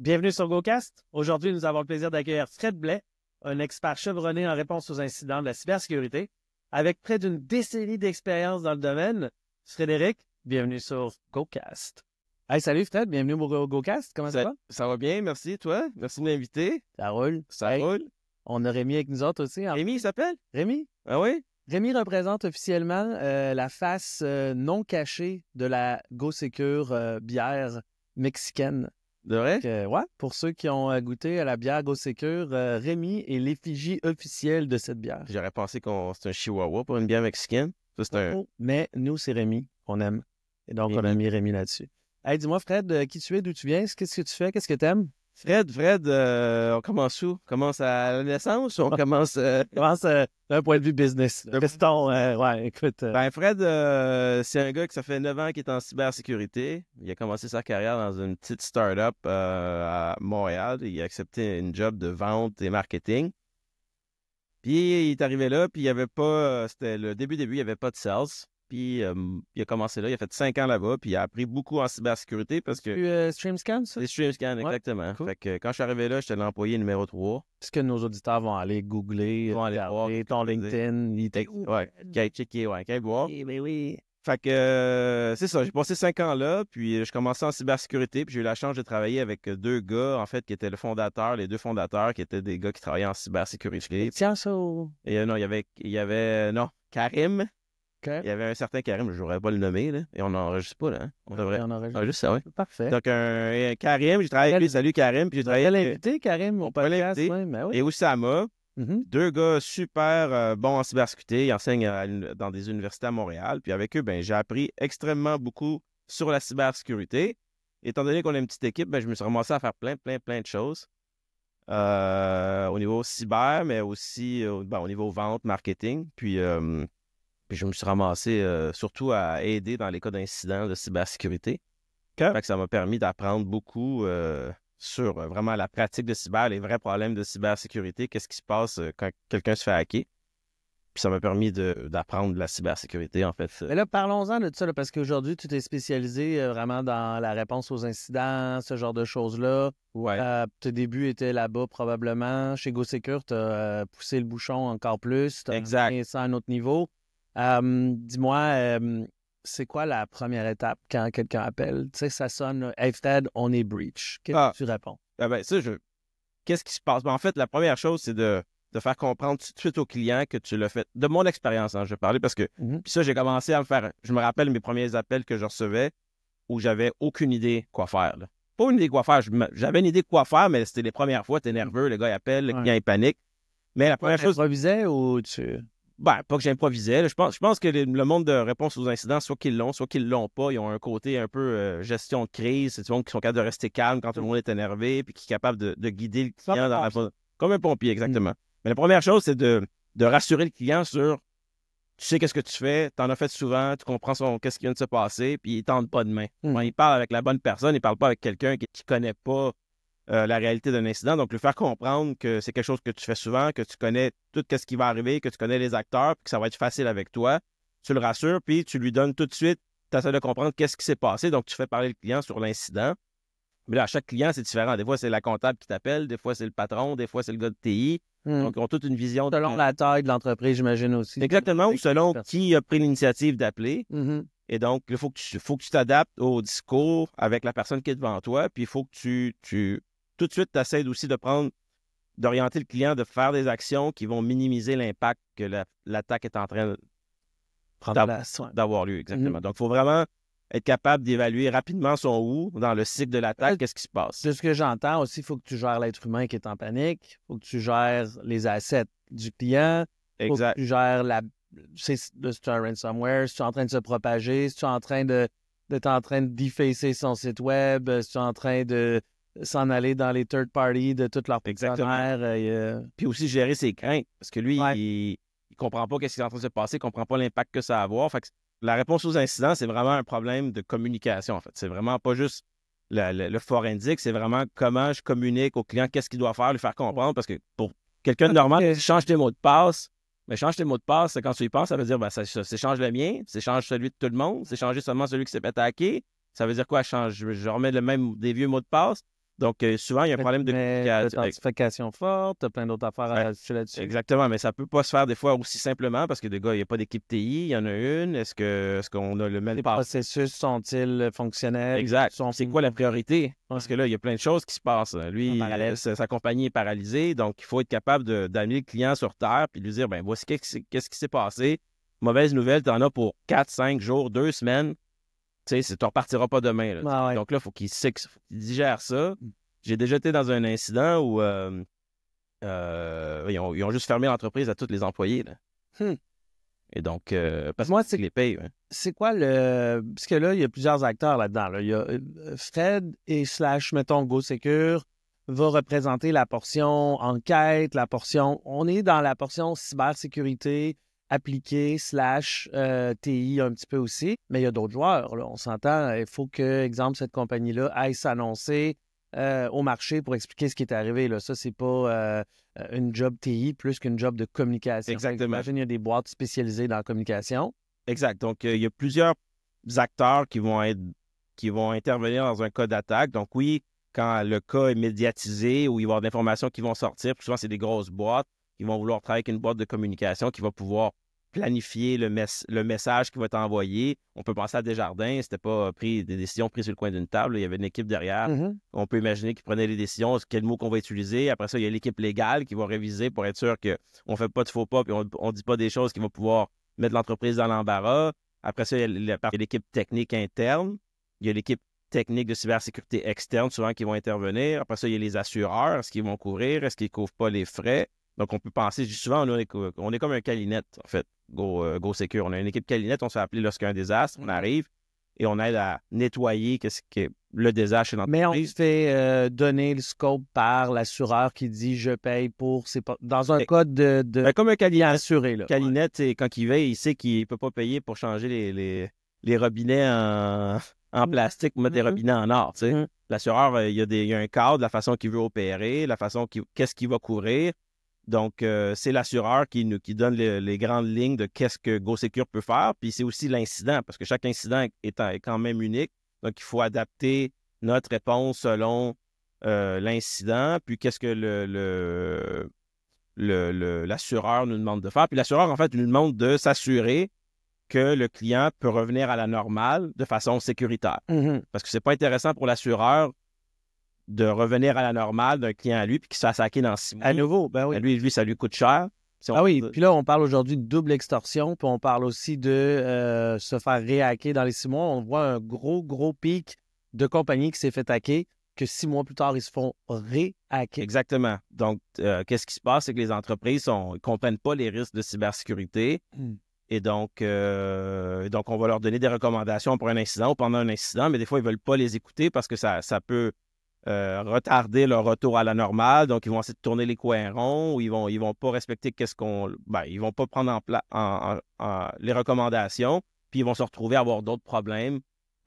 Bienvenue sur GoCast. Aujourd'hui, nous avons le plaisir d'accueillir Fred Blais, un expert chevronné en réponse aux incidents de la cybersécurité. Avec près d'une décennie d'expérience dans le domaine, Frédéric, bienvenue sur GoCast. Hey, salut Fred, bienvenue au GoCast. Comment ça va? Ça va bien, merci. Toi? Merci de m'inviter. Ça roule. Ça roule. On a Rémi avec nous autres aussi. Rémi, il s'appelle? Rémi? Ah oui? Rémi représente officiellement la face non cachée de la GoSecure bière mexicaine. De vrai? Ouais, pour ceux qui ont goûté à la bière GoSecure, Rémi est l'effigie officielle de cette bière. J'aurais pensé que c'était un chihuahua pour une bière mexicaine. Ça, c'est un... Mais nous, c'est Rémi qu'on aime. Et donc, Rémi. on a mis Rémi là-dessus. Hey, dis-moi, Fred, qui tu es, d'où tu viens, qu'est-ce que tu fais, qu'est-ce que tu aimes? Fred, on commence où? On commence à la naissance ou on commence... Commence d'un point de vue business. Restons, ouais, écoute. Ben, Fred, c'est un gars qui ça fait 9 ans qu'il est en cybersécurité. Il a commencé sa carrière dans une petite start-up à Montréal. Il a accepté une job de vente et marketing. Puis il est arrivé là, puis il n'y avait pas... C'était le début, il n'y avait pas de sales. Puis il a commencé là, il a fait 5 ans là-bas, puis il a appris beaucoup en cybersécurité parce que... StreamScan, ça? C'est StreamScan, exactement. Cool. Fait que quand je suis arrivé là, j'étais l'employé numéro 3. Est-ce que nos auditeurs vont aller googler, Ils vont aller voir ton LinkedIn, Ouais, checker, voir. Ben oui. Fait que c'est ça, j'ai passé 5 ans là, puis je commençais en cybersécurité, puis j'ai eu la chance de travailler avec 2 gars, en fait, qui étaient les 2 fondateurs, qui étaient des gars qui travaillaient en cybersécurité. Tiens, ça au... Et non, il y avait Karim. OK. Il y avait un certain Karim, je n'aurais pas le nommer, là, et on n'enregistre pas, là. Hein? On devrait. On aurait Ah, juste ça, oui. Parfait. Donc, un Karim, j'ai travaillé avec lui, salut Karim, puis j'ai travaillé Quel avec invité, Karim, mon podcast. l'invité. Ouais, ben oui. Et Oussama. Mhm. 2 gars super bons en cybersécurité. Ils enseignent dans des universités à Montréal. Puis avec eux, ben, j'ai appris extrêmement beaucoup sur la cybersécurité. Étant donné qu'on est une petite équipe, ben, je me suis ramassé à faire plein de choses. Au niveau cyber, mais aussi au niveau vente, marketing. Puis je me suis ramassé surtout à aider dans les cas d'incidents de cybersécurité. OK. Fait que ça m'a permis d'apprendre beaucoup sur vraiment la pratique de cyber, les vrais problèmes de cybersécurité, qu'est-ce qui se passe quand quelqu'un se fait hacker. Puis ça m'a permis d'apprendre de la cybersécurité, en fait. Mais là, parlons-en de ça, là, parce qu'aujourd'hui, tu t'es spécialisé vraiment dans la réponse aux incidents, ce genre de choses-là. Ouais. Tes débuts étaient là-bas, probablement. Chez GoSecure, tu as poussé le bouchon encore plus. Tu as Exact. amené ça à un autre niveau. Dis-moi, c'est quoi la première étape quand quelqu'un appelle? Tu sais, ça sonne, là, Hey Fred, on est breach. Qu'est-ce que tu réponds? Qu'est-ce qui se passe? Ben, en fait, la première chose, c'est de faire comprendre tout de suite au client que tu l'as fait. De mon expérience, hein, je vais parler parce que... Mhm. Puis ça, j'ai commencé à me faire... Je me rappelle mes premiers appels que je recevais où j'avais aucune idée quoi faire. Là. Pas une idée quoi faire. J'avais une idée de quoi faire, mais c'était les premières fois, t'es nerveux, le gars il appelle, le client il panique. Mais la première chose... Tu improvisais ou tu... Ben, pas que j'improvisais. Là. Je pense que le monde de réponse aux incidents, soit qu'ils l'ont pas, ils ont un côté un peu gestion de crise. C'est du monde qui sont capables de rester calme quand tout le monde est énervé, puis qui est capable de guider le client dans la... Comme un pompier, exactement. Mais la première chose, c'est de rassurer le client sur tu sais qu'est-ce que tu fais, tu en as fait souvent, tu comprends qu'est-ce qui vient de se passer, puis il ne tente pas de main. Quand il parle avec la bonne personne, il ne parle pas avec quelqu'un qui ne connaît pas la réalité d'un incident. Donc, lui faire comprendre que c'est quelque chose que tu fais souvent, que tu connais tout ce qui va arriver, que tu connais les acteurs, puis que ça va être facile avec toi. Tu le rassures, puis tu lui donnes tout de suite, tu essaies de comprendre qu'est-ce qui s'est passé. Donc, tu fais parler le client sur l'incident. Mais là, à chaque client, c'est différent. Des fois, c'est la comptable qui t'appelle, des fois, c'est le patron, des fois, c'est le gars de TI. Donc, ils ont toute une vision. Selon la taille de l'entreprise, j'imagine aussi. Exactement, ou selon qui a pris l'initiative d'appeler. Mm-hmm. Et donc, il faut que tu t'adaptes au discours avec la personne qui est devant toi, puis il faut que tu tout de suite, tu essaies aussi d'orienter le client, de faire des actions qui vont minimiser l'impact que l'attaque est en train d'avoir lieu. Exactement. Mm-hmm. Donc, il faut vraiment être capable d'évaluer rapidement son où dans le cycle de l'attaque, qu'est-ce qui se passe. De ce que j'entends aussi, il faut que tu gères l'être humain qui est en panique, il faut que tu gères les assets du client, il faut que tu gères si tu as un ransomware, si tu es en train de se propager, si tu es en train de defacer son site web, si tu es en train de s'en aller dans les third parties de toutes leurs partenaires. Puis aussi gérer ses craintes, parce que lui, il comprend pas qu'est-ce qui est en train de se passer, il comprend pas l'impact que ça va avoir. Fait que la réponse aux incidents, c'est vraiment un problème de communication, en fait. C'est vraiment pas juste le forensique, c'est vraiment comment je communique au client, qu'est-ce qu'il doit faire, lui faire comprendre, parce que pour quelqu'un de normal, change tes mots de passe, mais change tes mots de passe, quand tu y penses, ça veut dire, c'est change le mien, c'est change celui de tout le monde, c'est changer seulement celui qui s'est fait hacker. Ça veut dire quoi? Je remets des vieux mots de passe. Donc, souvent, il y a un problème de communication. D'authentification forte, tu as plein d'autres affaires à rajouter là-dessus. Exactement, mais ça peut pas se faire des fois aussi simplement parce que des gars, il n'y a pas d'équipe TI, il y en a une. Est-ce qu'on a le même Les processus sont-ils fonctionnels? Exact. C'est quoi la priorité? Parce que là, il y a plein de choses qui se passent. Lui, sa compagnie est paralysée, donc il faut être capable d'amener le client sur terre puis lui dire, ben voici qu'est-ce qui s'est passé. Mauvaise nouvelle, tu en as pour 4, 5 jours, 2 semaines. Tu sais, tu ne repartiras pas demain. Là, Donc là, il faut qu'il digère ça. J'ai déjà été dans un incident où ils ont juste fermé l'entreprise à tous les employés. Là. Et donc, parce moi, qu'ils les payent. Ouais. C'est quoi parce que là, il y a plusieurs acteurs là-dedans. Là. Il y a Fred et / mettons, GoSecure va représenter la portion enquête, la portion... On est dans la portion cybersécurité appliquée / TI un petit peu aussi, mais il y a d'autres joueurs. Là. On s'entend, il faut que, exemple, cette compagnie-là aille s'annoncer au marché pour expliquer ce qui est arrivé. Là. Ça, c'est pas une job TI plus qu'une job de communication. Exactement. J'imagine il y a des boîtes spécialisées dans la communication. Exact. Donc, il y a plusieurs acteurs qui vont intervenir dans un cas d'attaque. Donc, oui, quand le cas est médiatisé ou il va y avoir d'informations qui vont sortir, puis souvent, c'est des grosses boîtes qui vont vouloir travailler avec une boîte de communication qui va pouvoir planifier le message qui va être envoyé. On peut penser à Desjardins, c'était pas des décisions prises sur le coin d'une table. Il y avait une équipe derrière. On peut imaginer qu'ils prenaient les décisions, quel mot qu'on va utiliser. Après ça, il y a l'équipe légale qui va réviser pour être sûr qu'on ne fait pas de faux pas et on ne dit pas des choses qui vont pouvoir mettre l'entreprise dans l'embarras. Après ça, il y a l'équipe technique interne. Il y a l'équipe technique de cybersécurité externe, souvent, qui vont intervenir. Après ça, il y a les assureurs. Est-ce qu'ils vont couvrir? Est-ce qu'ils ne couvrent pas les frais? Donc, on peut penser, souvent, on est comme un calinette, en fait, GoSecure. On a une équipe calinette, on se fait appeler lorsqu'il y a un désastre, on arrive et on aide à nettoyer qu'est-ce que le désastre chez l'entreprise. Mais on se fait donner le scope par l'assureur qui dit « je paye pour… » dans un cas de comme un calinette assuré. Là. Calinette, quand il veille, il sait qu'il ne peut pas payer pour changer les robinets en plastique pour mettre des robinets en or. Tu sais. L'assureur, il y a un cadre, la façon qu'il veut opérer, qu'est-ce qu'il va couvrir. Donc, c'est l'assureur qui donne les grandes lignes de qu'est-ce que GoSecure peut faire. Puis c'est aussi l'incident, parce que chaque incident est quand même unique. Donc, il faut adapter notre réponse selon l'incident. Puis qu'est-ce que l'assureur nous demande de faire. Puis l'assureur, en fait, nous demande de s'assurer que le client peut revenir à la normale de façon sécuritaire. Parce que c'est pas intéressant pour l'assureur de revenir à la normale d'un client à lui puis qu'il se fasse hacker dans 6 mois. À nouveau, ben oui. Lui, ça lui coûte cher. Puis là, on parle aujourd'hui de double extorsion, puis on parle aussi de se faire réhacker dans les 6 mois. On voit un gros pic de compagnies qui s'est fait hacker, que 6 mois plus tard, ils se font réhacker. Exactement. Donc, qu'est-ce qui se passe? C'est que les entreprises ne comprennent pas les risques de cybersécurité. Et donc, on va leur donner des recommandations pour un incident ou pendant un incident, mais des fois, ils ne veulent pas les écouter parce que ça peut retarder leur retour à la normale. Donc, ils vont essayer de tourner les coins ronds ou ils vont pas respecter ils vont pas prendre les recommandations, puis ils vont se retrouver à avoir d'autres problèmes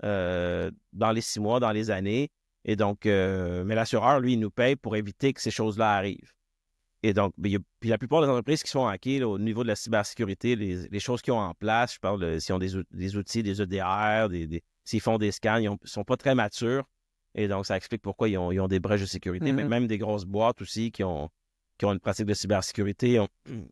dans les 6 mois, dans les années. Et donc, mais l'assureur, lui, il nous paye pour éviter que ces choses-là arrivent. Et donc, puis la plupart des entreprises qui sont hackées là, au niveau de la cybersécurité, les choses qu'ils ont en place, je parle s'ils ont des outils, des EDR, s'ils font des scans, ils ne sont pas très matures. Et donc, ça explique pourquoi ils ont des brèches de sécurité. Mais même des grosses boîtes aussi qui ont une pratique de cybersécurité, ils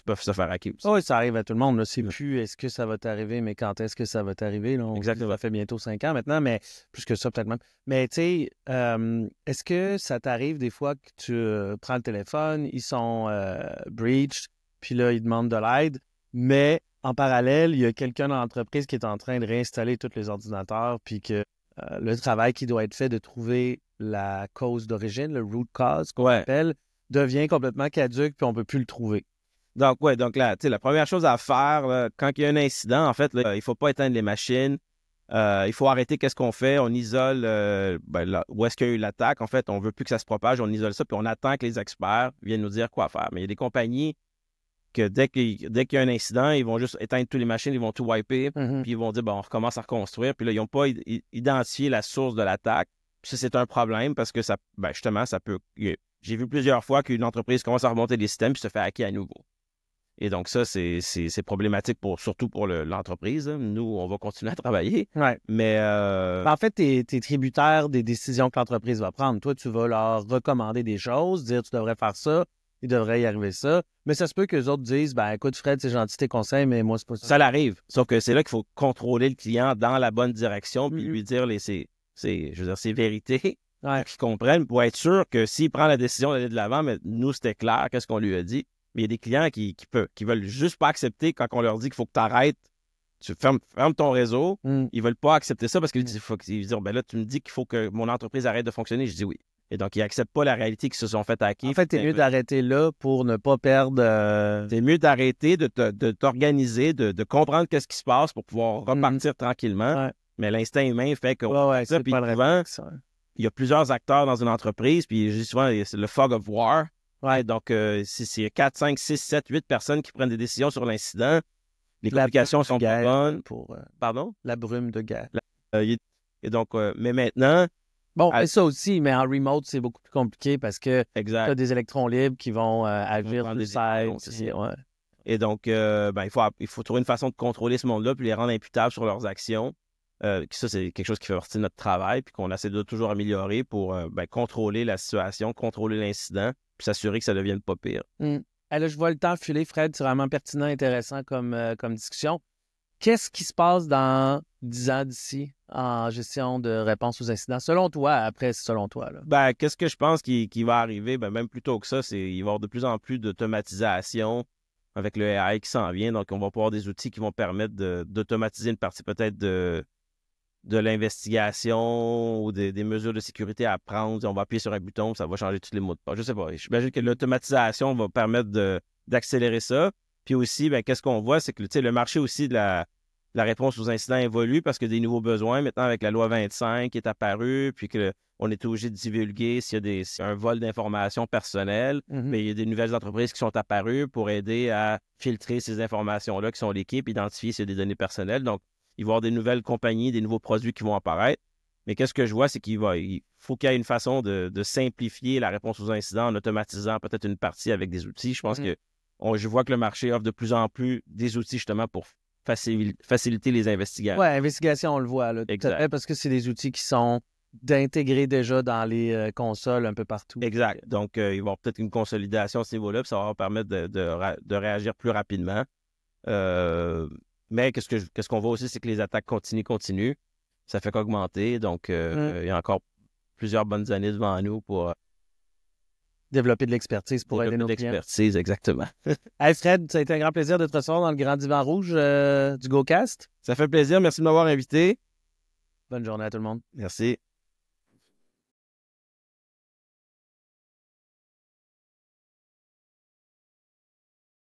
peuvent se faire hacker aussi. Oui, ça arrive à tout le monde. C'est plus est-ce que ça va t'arriver, mais quand est-ce que ça va t'arriver? Exactement. Ça fait bientôt 5 ans maintenant, mais plus que ça peut-être même. Mais tu sais, est-ce que ça t'arrive des fois que tu prends le téléphone, ils sont breached, puis là, ils demandent de l'aide, mais en parallèle, il y a quelqu'un dans l'entreprise qui est en train de réinstaller tous les ordinateurs, puis que le travail qui doit être fait de trouver la cause d'origine, le root cause qu'on appelle, devient complètement caduque puis on ne peut plus le trouver. Donc là, la première chose à faire, là, quand il y a un incident, en fait, là, il ne faut pas éteindre les machines. Il faut arrêter qu'est-ce qu'on fait. On isole où est-ce qu'il y a eu l'attaque. En fait, on ne veut plus que ça se propage. On isole ça puis on attend que les experts viennent nous dire quoi faire. Mais il y a des compagnies que dès qu'il y a un incident, ils vont juste éteindre toutes les machines, ils vont tout wiper, puis ils vont dire, on recommence à reconstruire. Puis là, ils n'ont pas identifié la source de l'attaque. Puis ça, c'est un problème parce que ça, justement, ça peut... J'ai vu plusieurs fois qu'une entreprise commence à remonter des systèmes puis se fait hacker à nouveau. Et donc, ça, c'est problématique surtout pour l'entreprise. Nous, on va continuer à travailler. Ouais. Mais en fait, tu es tributaire des décisions que l'entreprise va prendre. Toi, tu vas leur recommander des choses, dire tu devrais faire ça, il devrait y arriver ça. Mais ça se peut qu'eux autres disent ben écoute, Fred, c'est gentil tes conseils, mais moi, c'est pas ça. Ça l'arrive. Sauf que c'est là qu'il faut contrôler le client dans la bonne direction puis lui dire ses vérités. Ouais. Qu'ils comprennent pour être sûr que s'il prend la décision d'aller de l'avant, mais nous, c'était clair, qu'est-ce qu'on lui a dit. Mais il y a des clients qui veulent juste pas accepter quand on leur dit qu'il faut que tu arrêtes, tu fermes ton réseau. Ils veulent pas accepter ça parce qu'ils disent, ben là, tu me dis qu'il faut que mon entreprise arrête de fonctionner. Je dis oui. Et donc, ils n'acceptent pas la réalité qu'ils se sont fait hacker. En fait, c'est mieux d'arrêter là pour ne pas perdre... C'est mieux d'arrêter, de t'organiser, de comprendre qu'est-ce qui se passe pour pouvoir repartir tranquillement. Ouais. Mais l'instinct humain fait que... c'est puis pas le souvent, réflexe, il y a plusieurs acteurs dans une entreprise, puis je dis souvent, c'est le fog of war. Ouais. Donc, s'il y a 4, 5, 6, 7, 8 personnes qui prennent des décisions sur l'incident, les communications sont pas bonnes. Pardon? La brume de guerre. Et donc, mais maintenant... Bon, et ça aussi, mais en remote, c'est beaucoup plus compliqué parce que tu as des électrons libres qui vont agir sur le site. Et donc, il faut trouver une façon de contrôler ce monde-là puis les rendre imputables sur leurs actions. Ça, c'est quelque chose qui fait partie de notre travail puis qu'on essaie de toujours améliorer pour contrôler la situation, contrôler l'incident puis s'assurer que ça ne devienne pas pire. Là, je vois le temps filer, Fred. C'est vraiment pertinent, intéressant comme discussion. Qu'est-ce qui se passe dans 10 ans d'ici en gestion de réponse aux incidents? Selon toi, après, selon toi. Là. Qu'est-ce que je pense qui va arriver? Même plus tôt que ça, il va y avoir de plus en plus d'automatisation avec le AI qui s'en vient. Donc, on va pouvoir des outils qui vont permettre d'automatiser une partie peut-être de l'investigation ou des mesures de sécurité à prendre. On va appuyer sur un bouton, ça va changer tous les mots de passe. Je sais pas. J'imagine que l'automatisation va permettre d'accélérer ça. Puis aussi, qu'est-ce qu'on voit, c'est que le marché aussi de la réponse aux incidents évolue parce qu'il y a des nouveaux besoins. Maintenant, avec la loi 25 qui est apparue, puis qu'on est obligé de divulguer s'il y a un vol d'informations personnelles, mais il y a des nouvelles entreprises qui sont apparues pour aider à filtrer ces informations-là qui sont liquées puis identifier s'il y a des données personnelles. Donc, il va y avoir des nouvelles compagnies, des nouveaux produits qui vont apparaître. Mais qu'est-ce que je vois, c'est qu'il faut qu'il y ait une façon de simplifier la réponse aux incidents en automatisant peut-être une partie avec des outils. Je pense que je vois que le marché offre de plus en plus des outils justement pour faciliter les investigations. Oui, investigation, on le voit. Là, exact. Parce que c'est des outils qui sont d'intégrer déjà dans les consoles un peu partout. Exact. Donc, il va y avoir peut-être une consolidation à ce niveau-là, puis ça va permettre de réagir plus rapidement. Mais qu'est-ce qu'on voit aussi, c'est que les attaques continuent. Ça fait qu'augmenter. Donc, il y a encore plusieurs bonnes années devant nous pour développer de l'expertise pour aider nos clients. L'expertise, exactement. Hey Fred, ça a été un grand plaisir de te recevoir dans le grand divan rouge du GoCast. Ça fait plaisir. Merci de m'avoir invité. Bonne journée à tout le monde. Merci.